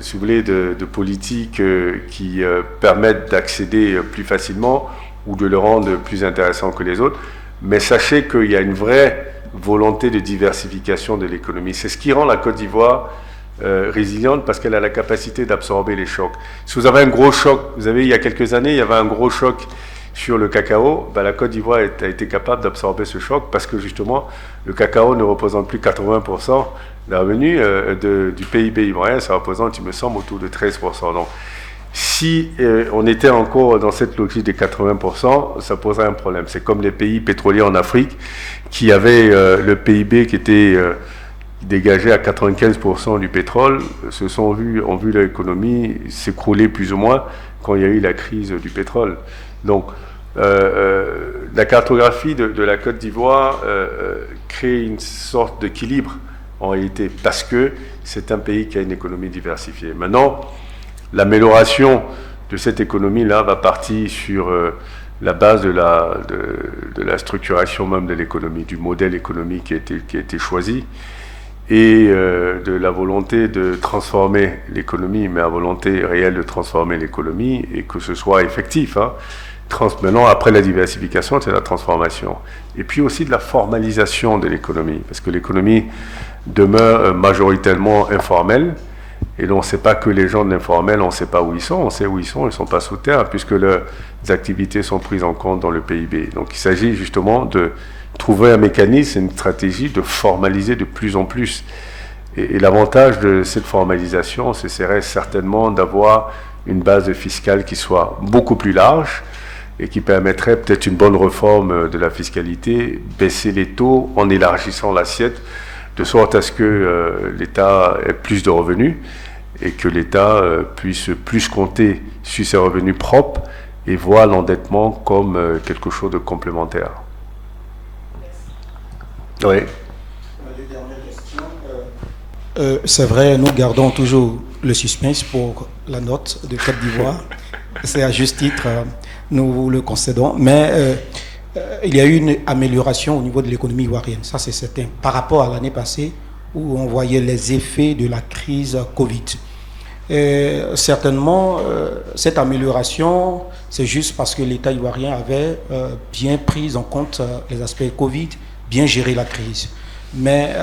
si vous voulez, de politiques qui permettent d'accéder plus facilement ou de le rendre plus intéressant que les autres. Mais sachez qu'il y a une vraie volonté de diversification de l'économie. C'est ce qui rend la Côte d'Ivoire résiliente, parce qu'elle a la capacité d'absorber les chocs. Si vous avez un gros choc, vous savez, il y a quelques années, il y avait un gros choc sur le cacao, la Côte d'Ivoire a été capable d'absorber ce choc parce que justement, le cacao ne représente plus 80% des revenus du PIB ivoirien, ça représente, il me semble, autour de 13%. Donc, si on était encore dans cette logique des 80%, ça poserait un problème. C'est comme les pays pétroliers en Afrique qui avaient le PIB qui était dégagé à 95% du pétrole, ont vu l'économie s'écrouler plus ou moins quand il y a eu la crise du pétrole. Donc, la cartographie de la Côte d'Ivoire crée une sorte d'équilibre en réalité, parce que c'est un pays qui a une économie diversifiée. Maintenant, l'amélioration de cette économie-là va partir sur la base de la structuration même de l'économie, du modèle économique qui a été choisi. et de la volonté de transformer l'économie, mais la volonté réelle de transformer l'économie et que ce soit effectif. Maintenant, après la diversification, c'est la transformation. Et puis aussi de la formalisation de l'économie, parce que l'économie demeure majoritairement informelle, et on ne sait pas que les gens de l'informel, on ne sait pas où ils sont, on sait où ils ne sont pas sous terre, puisque leurs activités sont prises en compte dans le PIB. Donc il s'agit justement de trouver un mécanisme, une stratégie de formaliser de plus en plus. Et l'avantage de cette formalisation, ce serait certainement d'avoir une base fiscale qui soit beaucoup plus large, et qui permettrait peut-être une bonne réforme de la fiscalité, baisser les taux en élargissant l'assiette, de sorte à ce que l'État ait plus de revenus et que l'État puisse plus compter sur ses revenus propres et voir l'endettement comme quelque chose de complémentaire. Oui. C'est vrai, nous gardons toujours le suspense pour la note de Côte d'Ivoire. C'est à juste titre, nous le concédons. Mais il y a eu une amélioration au niveau de l'économie ivoirienne, ça c'est certain, par rapport à l'année passée où on voyait les effets de la crise Covid. Et certainement, cette amélioration, c'est juste parce que l'État ivoirien avait bien pris en compte les aspects Covid, bien géré la crise. Mais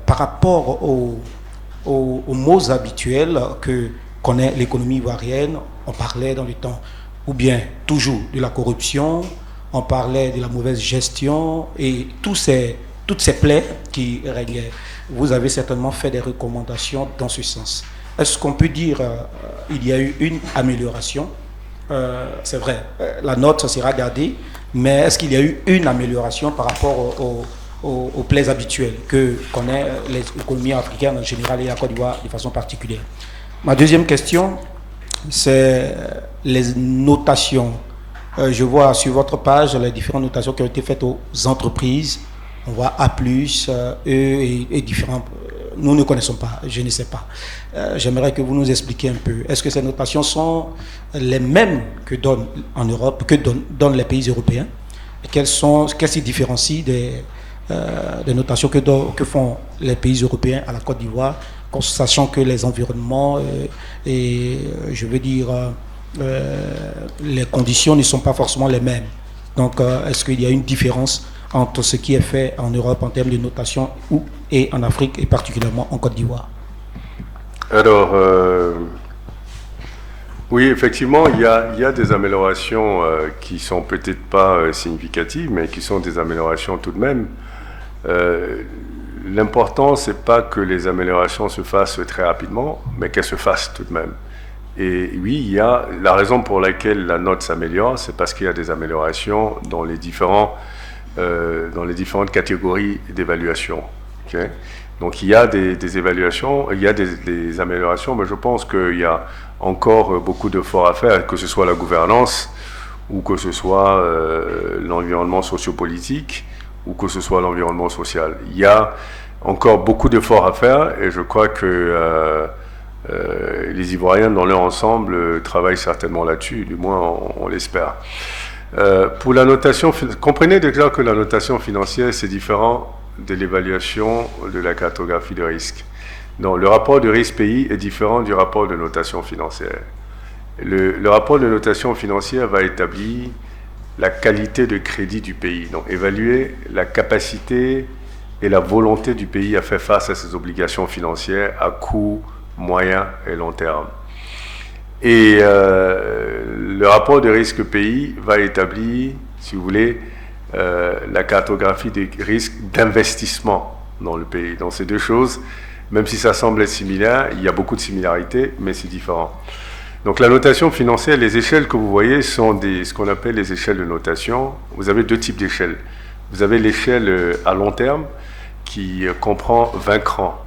par rapport aux maux habituels que connaît l'économie ivoirienne, on parlait dans le temps, ou bien toujours de la corruption, on parlait de la mauvaise gestion et toutes ces plaies qui régnaient. Vous avez certainement fait des recommandations dans ce sens. Est-ce qu'on peut dire qu'il y a eu une amélioration? C'est vrai, la note, ça sera gardée, mais est-ce qu'il y a eu une amélioration par rapport aux plaies habituelles que connaît l'économie africaine en général et la Côte d'Ivoire de façon particulière? Ma deuxième question, c'est les notations. Je vois sur votre page les différentes notations qui ont été faites aux entreprises. On voit A+, E et différents. Nous ne connaissons pas, je ne sais pas. J'aimerais que vous nous expliquiez un peu. Est-ce que ces notations sont les mêmes que donnent en Europe, que donnent les pays européens? Qu'elles se différencient des notations que font les pays européens à la Côte d'Ivoire, sachant que les environnements et je veux dire les conditions ne sont pas forcément les mêmes. Donc est-ce qu'il y a une différence entre ce qui est fait en Europe en termes de notation et en Afrique et particulièrement en Côte d'Ivoire? Alors oui, effectivement, il y a des améliorations qui sont peut-être pas significatives, mais qui sont des améliorations tout de même. L'important, c'est pas que les améliorations se fassent très rapidement, mais qu'elles se fassent tout de même. Et oui, il y a la raison pour laquelle la note s'améliore, c'est parce qu'il y a des améliorations dans les différentes catégories d'évaluation. Okay? Donc il y a des évaluations, il y a des améliorations, mais je pense qu'il y a encore beaucoup d'efforts à faire, que ce soit la gouvernance ou que ce soit l'environnement sociopolitique ou que ce soit l'environnement social. Il y a encore beaucoup d'efforts à faire et je crois que les Ivoiriens dans leur ensemble travaillent certainement là-dessus, du moins on l'espère. Pour la notation, comprenez déjà que la notation financière c'est différent de l'évaluation de la cartographie de risque. Donc le rapport de risque pays est différent du rapport de notation financière. Le rapport de notation financière va établir la qualité de crédit du pays, donc évaluer la capacité et la volonté du pays à faire face à ses obligations financières à court, moyen et long terme. Et le rapport de risque pays va établir, si vous voulez, la cartographie des risques d'investissement dans le pays. Donc ces deux choses, même si ça semble être similaire, il y a beaucoup de similarités, mais c'est différent. Donc la notation financière, les échelles que vous voyez sont ce qu'on appelle les échelles de notation. Vous avez deux types d'échelles. Vous avez l'échelle à long terme qui comprend 20 crans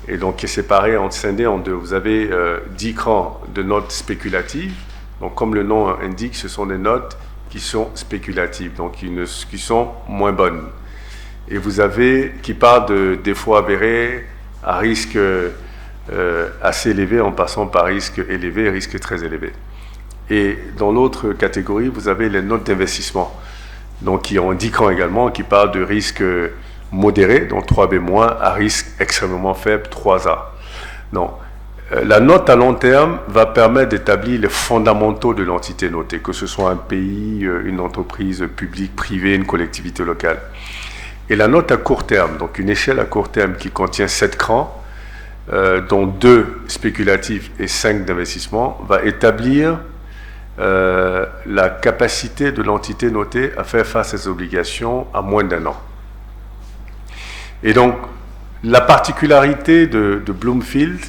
et donc qui est séparée, scindée en deux. Vous avez 10 crans de notes spéculatives. Donc comme le nom indique, ce sont des notes qui sont spéculatives, donc qui sont moins bonnes. Et vous avez qui part de défauts avérés à risque assez élevé en passant par risque élevé et risque très élevé. Et dans l'autre catégorie, vous avez les notes d'investissement, donc qui ont 10 crans également, qui parlent de risque modéré, donc 3B-, à risque extrêmement faible, 3A. Non. La note à long terme va permettre d'établir les fondamentaux de l'entité notée, que ce soit un pays, une entreprise publique, privée, une collectivité locale. Et la note à court terme, donc une échelle à court terme qui contient 7 crans, dont 2 spéculatifs et 5 d'investissement, va établir la capacité de l'entité notée à faire face à ses obligations à moins d'1 an. Et donc, la particularité de Bloomfield,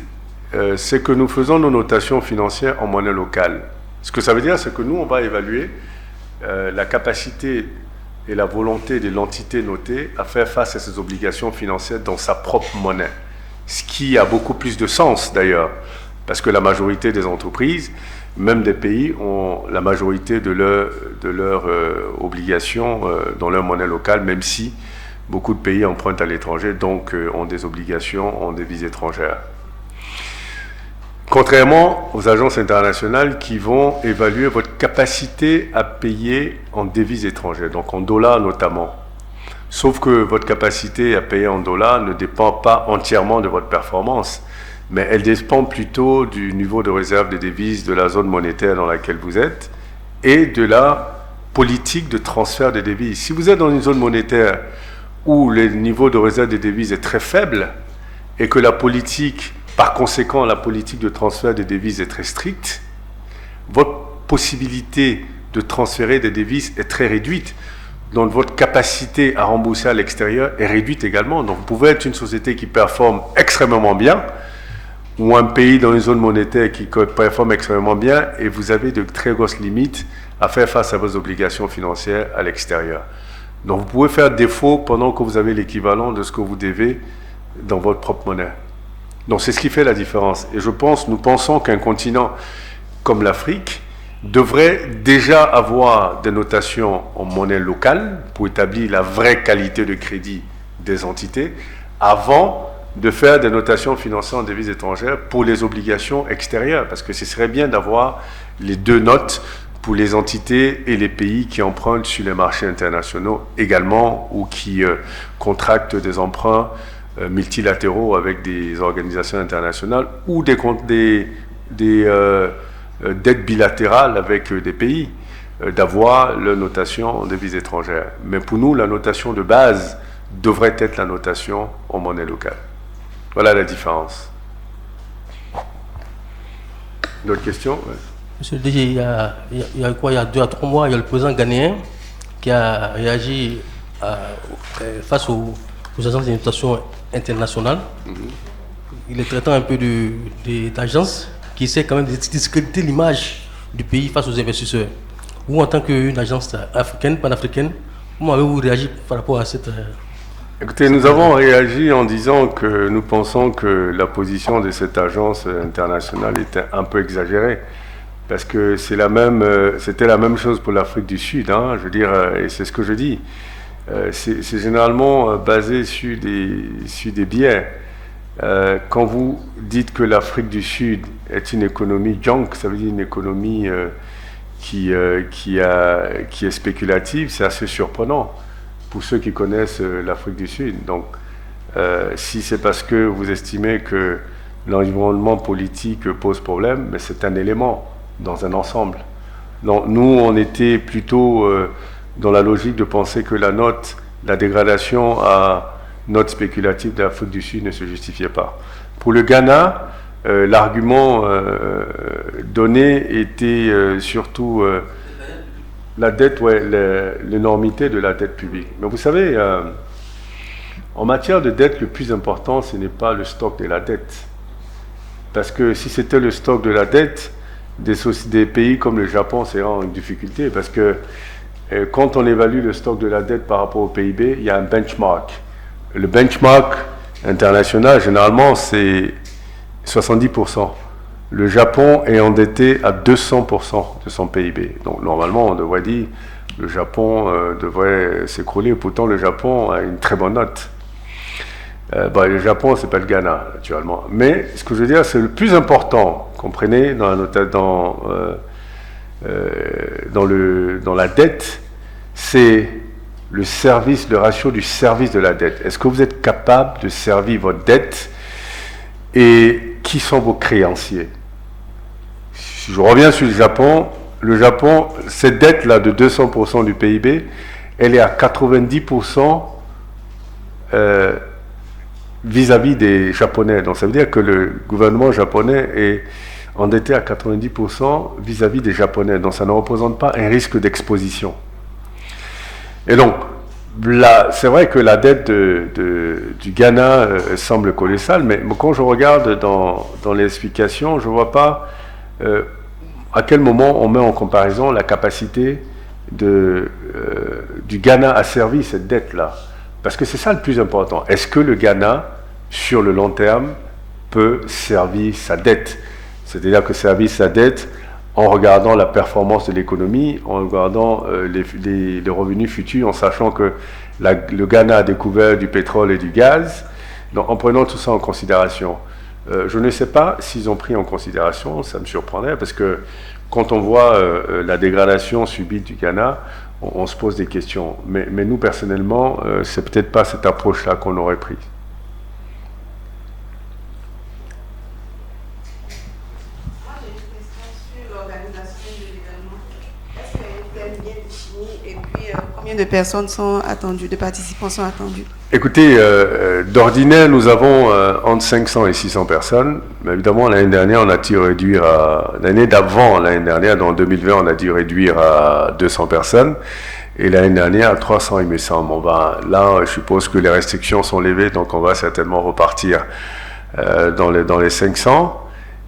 c'est que nous faisons nos notations financières en monnaie locale. Ce que ça veut dire, c'est que nous, on va évaluer la capacité et la volonté de l'entité notée à faire face à ses obligations financières dans sa propre monnaie. Ce qui a beaucoup plus de sens, d'ailleurs, parce que la majorité des entreprises, même des pays, ont la majorité de leurs obligations dans leur monnaie locale, même si beaucoup de pays empruntent à l'étranger, donc ont des obligations en devises étrangères. Contrairement aux agences internationales qui vont évaluer votre capacité à payer en devises étrangères, donc en dollars notamment. Sauf que votre capacité à payer en dollars ne dépend pas entièrement de votre performance, mais elle dépend plutôt du niveau de réserve des devises de la zone monétaire dans laquelle vous êtes et de la politique de transfert des devises. Si vous êtes dans une zone monétaire où le niveau de réserve des devises est très faible et que la politique, par conséquent, la politique de transfert des devises est très stricte, votre possibilité de transférer des devises est très réduite. Donc votre capacité à rembourser à l'extérieur est réduite également. Donc vous pouvez être une société qui performe extrêmement bien ou un pays dans une zone monétaire qui performe extrêmement bien et vous avez de très grosses limites à faire face à vos obligations financières à l'extérieur. Donc vous pouvez faire défaut pendant que vous avez l'équivalent de ce que vous devez dans votre propre monnaie. Donc c'est ce qui fait la différence. Et nous pensons qu'un continent comme l'Afrique devrait déjà avoir des notations en monnaie locale pour établir la vraie qualité de crédit des entités avant de faire des notations financières en devises étrangères pour les obligations extérieures. Parce que ce serait bien d'avoir les 2 notes pour les entités et les pays qui empruntent sur les marchés internationaux également ou qui contractent des emprunts multilatéraux avec des organisations internationales ou des dettes bilatérales avec des pays, d'avoir leur notation en devises étrangères. Mais pour nous, la notation de base devrait être la notation en monnaie locale. Voilà la différence. D'autres questions? Ouais. Monsieur le DG, il y a 2 à 3 mois, il y a le président ghanéen qui a réagi face aux agences de notation internationales. Il est traitant un peu d'agences qui essaie quand même de discréditer l'image du pays face aux investisseurs. Vous, en tant qu'une agence africaine, panafricaine, comment avez-vous réagi par rapport à cette... Écoutez, nous avons réagi en disant que nous pensons que la position de cette agence internationale était un peu exagérée. Parce que c'était la même chose pour l'Afrique du Sud, hein, je veux dire, et c'est ce que je dis. C'est généralement basé sur des biais. Quand vous dites que l'Afrique du Sud est une économie junk, ça veut dire une économie qui est spéculative, c'est assez surprenant pour ceux qui connaissent l'Afrique du Sud. Donc, si c'est parce que vous estimez que l'environnement politique pose problème, mais c'est un élément dans un ensemble. Donc, nous, on était plutôt dans la logique de penser que la dégradation à note spéculative de l'Afrique du Sud ne se justifiait pas. Pour le Ghana, l'argument donné était surtout la dette, l'énormité de la dette publique. Mais vous savez, en matière de dette, le plus important, ce n'est pas le stock de la dette. Parce que si c'était le stock de la dette, des pays comme le Japon seraient en difficulté. Parce que quand on évalue le stock de la dette par rapport au PIB, il y a un benchmark. Le benchmark international, généralement, c'est 70%. Le Japon est endetté à 200% de son PIB. Donc, normalement, on devrait dire que le Japon devrait s'écrouler. Pourtant, le Japon a une très bonne note. Le Japon, c'est pas le Ghana, naturellement. Mais ce que je veux dire, c'est le plus important, comprenez, dans la dette, c'est le ratio du service de la dette. Est-ce que vous êtes capable de servir votre dette et qui sont vos créanciers? Si je reviens sur le Japon, cette dette-là de 200% du PIB, elle est à 90% vis-à-vis des Japonais. Donc ça veut dire que le gouvernement japonais est endetté à 90% vis-à-vis des Japonais. Donc ça ne représente pas un risque d'exposition. Et donc, c'est vrai que la dette du Ghana semble colossale, mais quand je regarde dans l'explication, je ne vois pas à quel moment on met en comparaison la capacité du Ghana à servir cette dette-là. Parce que c'est ça le plus important. Est-ce que le Ghana, sur le long terme, peut servir sa dette? C'est-à-dire que servir sa dette en regardant la performance de l'économie, en regardant les revenus futurs, en sachant que le Ghana a découvert du pétrole et du gaz, donc en prenant tout ça en considération. Je ne sais pas s'ils ont pris en considération, ça me surprendrait, parce que quand on voit la dégradation subite du Ghana, on se pose des questions. Mais nous, personnellement, c'est peut-être pas cette approche-là qu'on aurait prise. Combien de personnes sont attendues, de participants sont attendus? Écoutez, d'ordinaire, nous avons entre 500 et 600 personnes. Mais évidemment, l'année dernière, on a dû réduire à... L'année d'avant, l'année dernière, dans 2020, on a dû réduire à 200 personnes. Et l'année dernière, à 300, il me semble. Là, je suppose que les restrictions sont levées, donc on va certainement repartir dans les 500.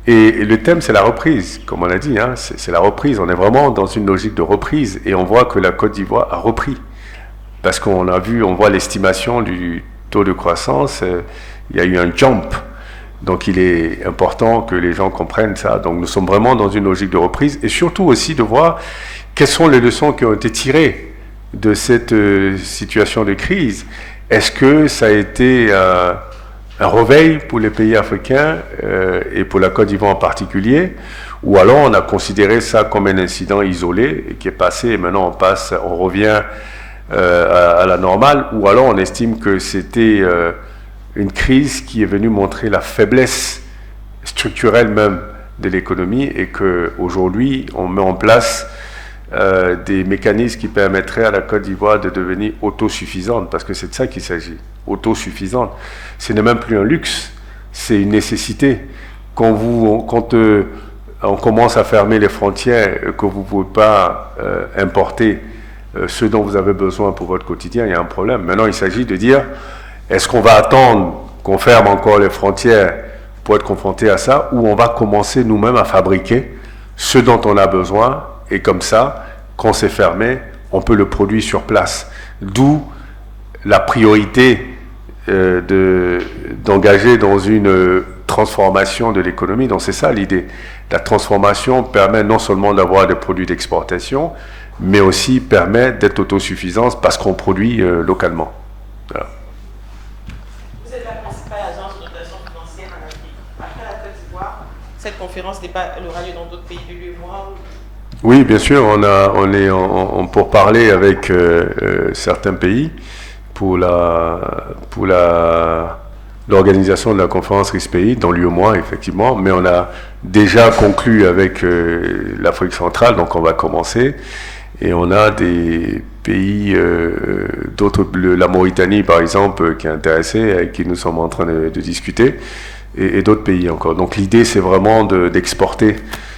Et le thème, c'est la reprise, comme on a dit, hein, c'est la reprise. On est vraiment dans une logique de reprise et on voit que la Côte d'Ivoire a repris. Parce qu'on voit l'estimation du taux de croissance, il y a eu un jump. Donc il est important que les gens comprennent ça. Donc nous sommes vraiment dans une logique de reprise et surtout aussi de voir quelles sont les leçons qui ont été tirées de cette situation de crise. Est-ce que ça a été un réveil pour les pays africains et pour la Côte d'Ivoire en particulier, ou alors on a considéré ça comme un incident isolé qui est passé et maintenant on revient à la normale, ou alors on estime que c'était une crise qui est venue montrer la faiblesse structurelle même de l'économie et qu'aujourd'hui on met en place des mécanismes qui permettraient à la Côte d'Ivoire de devenir autosuffisante, parce que c'est de ça qu'il s'agit, autosuffisante. Ce n'est même plus un luxe, c'est une nécessité. Quand on commence à fermer les frontières, que vous ne pouvez pas importer ce dont vous avez besoin pour votre quotidien, il y a un problème. Maintenant, il s'agit de dire, est-ce qu'on va attendre qu'on ferme encore les frontières pour être confronté à ça, ou on va commencer nous-mêmes à fabriquer ce dont on a besoin, et comme ça, quand c'est fermé, on peut le produire sur place. D'où la priorité d'engager dans une transformation de l'économie. Donc c'est ça l'idée. La transformation permet non seulement d'avoir des produits d'exportation, mais aussi permet d'être autosuffisant parce qu'on produit localement. Voilà. Vous êtes la principale agence de notation financière en Afrique. Après la Côte d'Ivoire, cette conférence aura lieu dans d'autres pays de l'UEMOA? Oui, bien sûr, on est pour parler avec certains pays pour l'organisation de la conférence RISPEI dans l'UEMOA, effectivement, mais on a déjà conclu avec l'Afrique centrale, donc on va commencer, et on a des pays, d'autres, la Mauritanie par exemple, qui est intéressée, avec qui nous sommes en train de discuter, et d'autres pays encore. Donc l'idée, c'est vraiment d'exporter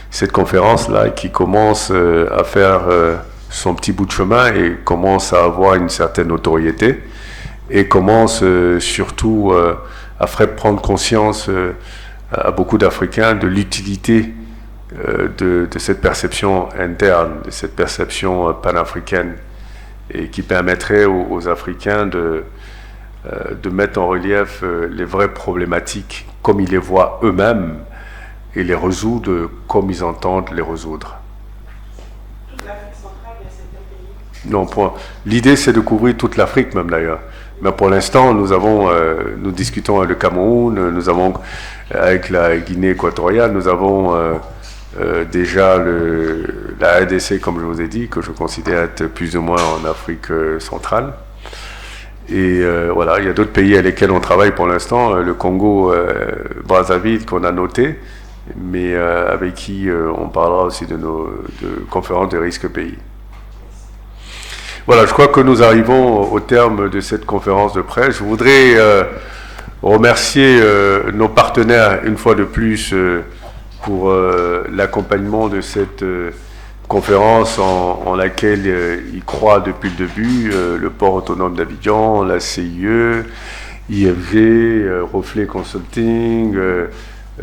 cette conférence-là qui commence à faire son petit bout de chemin et commence à avoir une certaine notoriété et commence surtout à faire prendre conscience à beaucoup d'Africains de l'utilité de cette perception interne, de cette perception panafricaine et qui permettrait aux Africains de mettre en relief les vraies problématiques comme ils les voient eux-mêmes et les résoudre comme ils entendent les résoudre. Toute l'Afrique centrale, il y a certains pays? Non, l'idée c'est de couvrir toute l'Afrique même d'ailleurs. Mais pour l'instant, nous discutons avec le Cameroun, nous avons avec la Guinée équatoriale, nous avons déjà la RDC, comme je vous ai dit, que je considère être plus ou moins en Afrique centrale. Et voilà, il y a d'autres pays à lesquels on travaille pour l'instant, le Congo, Brazzaville qu'on a noté, mais avec qui on parlera aussi de conférences de risque pays. Voilà, je crois que nous arrivons au terme de cette conférence de presse. Je voudrais remercier nos partenaires une fois de plus pour l'accompagnement de cette conférence en laquelle ils croient depuis le début, le port autonome d'Abidjan, la CIE, IFG, Reflet Consulting,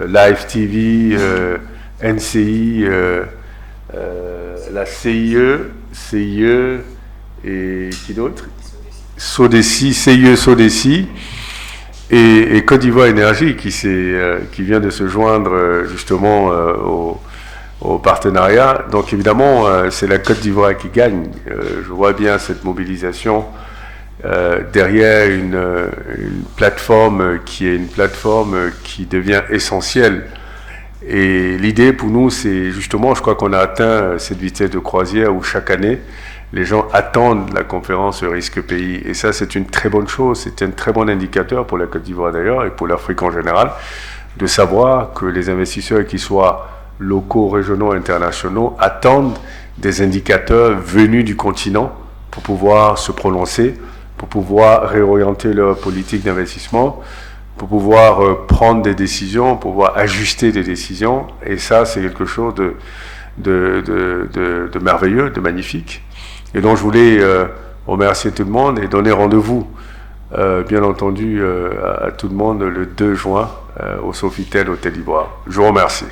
Live TV, NCI, la CIE, et qui d'autre? Sodeci, CIE Sodeci, et Côte d'Ivoire Énergie qui vient de se joindre justement au partenariat. Donc évidemment, c'est la Côte d'Ivoire qui gagne. Je vois bien cette mobilisation derrière une plateforme qui est une plateforme qui devient essentielle. Et l'idée pour nous, c'est justement, je crois qu'on a atteint cette vitesse de croisière où chaque année, les gens attendent la conférence risque pays. Et ça, c'est une très bonne chose. C'est un très bon indicateur pour la Côte d'Ivoire d'ailleurs et pour l'Afrique en général, de savoir que les investisseurs, qu'ils soient locaux, régionaux, internationaux, attendent des indicateurs venus du continent pour pouvoir se prononcer, pour pouvoir réorienter leur politique d'investissement, pour pouvoir prendre des décisions, pour pouvoir ajuster des décisions. Et ça, c'est quelque chose de merveilleux, de magnifique. Et donc, je voulais remercier tout le monde et donner rendez-vous, bien entendu, à tout le monde le 2 juin au Sofitel Hôtel d'Ivoire. Je vous remercie.